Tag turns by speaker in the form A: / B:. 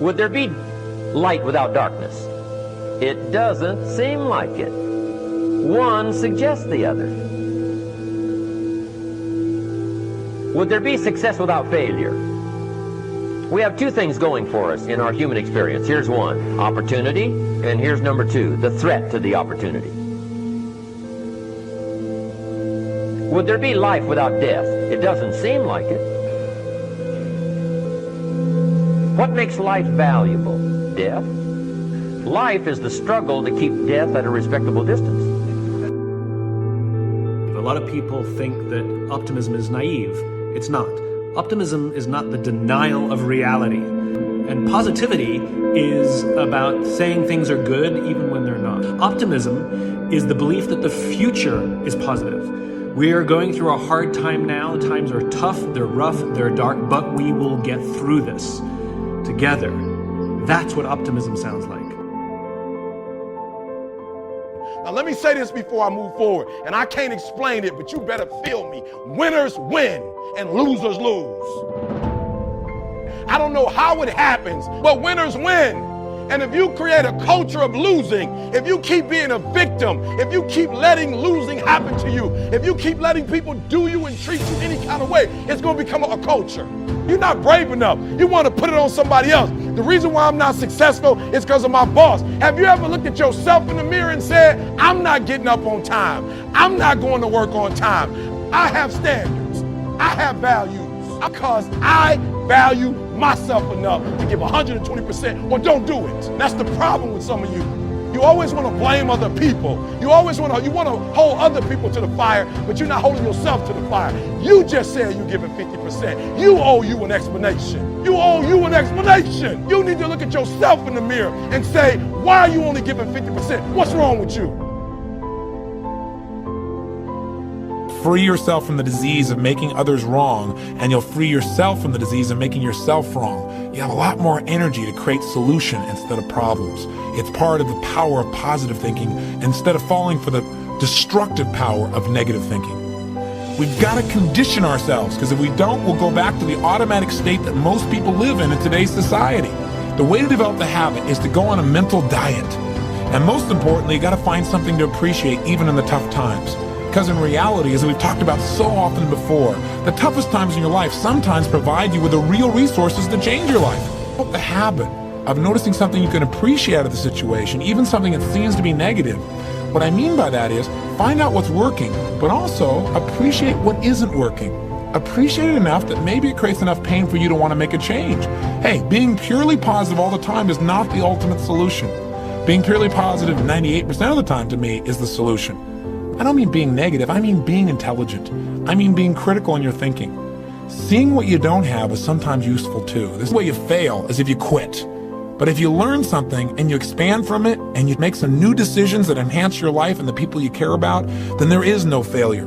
A: Would there be light without darkness? It doesn't seem like it. One suggests the other. Would there be success without failure? We have two things going for us in our human experience. Here's one, opportunity, and here's number two, the threat to the opportunity. Would there be life without death? It doesn't seem like it. What makes life valuable? Death. Life is the struggle to keep death at a respectable distance.
B: A lot of people think that optimism is naive. It's not. Optimism is not the denial of reality. And positivity is about saying things are good even when they're not. Optimism is the belief that the future is positive. We are going through a hard time now. The times are tough, they're rough, they're dark, but we will get through this together. That's what optimism sounds like.
C: Now let me say this before I move forward, and I can't explain it, but you better feel me. Winners win and losers lose. I don't know how it happens, but winners win. And if you create a culture of losing, if you keep being a victim, if you keep letting losing happen to you, if you keep letting people do you and treat you any kind of way, it's going to become a culture. You're not brave enough. You want to put it on somebody else. The reason why I'm not successful is because of my boss. Have you ever looked at yourself in the mirror and said, I'm not getting up on time. I'm not going to work on time. I have standards. I have values because I value myself enough to give 120% or don't do it. That's the problem with some of you. You always want to blame other people. You want to hold other people to the fire, but you're not holding yourself to the fire. You just said you're giving 50%. You owe you an explanation. You owe you an explanation. You need to look at yourself in the mirror and say, why are you only giving 50%? What's wrong with you?
D: Free yourself from the disease of making others wrong, and you'll free yourself from the disease of making yourself wrong. You have a lot more energy to create solution instead of problems. It's part of the power of positive thinking instead of falling for the destructive power of negative thinking. We've got to condition ourselves, because if we don't, we'll go back to the automatic state that most people live in today's society. The way to develop the habit is to go on a mental diet. And most importantly, you got to find something to appreciate even in the tough times. Because in reality, as we've talked about so often before, the toughest times in your life sometimes provide you with the real resources to change your life. The habit of noticing something you can appreciate out of the situation, even something that seems to be negative. What I mean by that is, find out what's working, but also appreciate what isn't working. Appreciate it enough that maybe it creates enough pain for you to want to make a change. Hey, being purely positive all the time is not the ultimate solution. Being purely positive 98% of the time to me is the solution. I don't mean being negative, I mean being intelligent. I mean being critical in your thinking. Seeing what you don't have is sometimes useful too. This is the way you fail, is if you quit. But if you learn something and you expand from it and you make some new decisions that enhance your life and the people you care about, then there is no failure.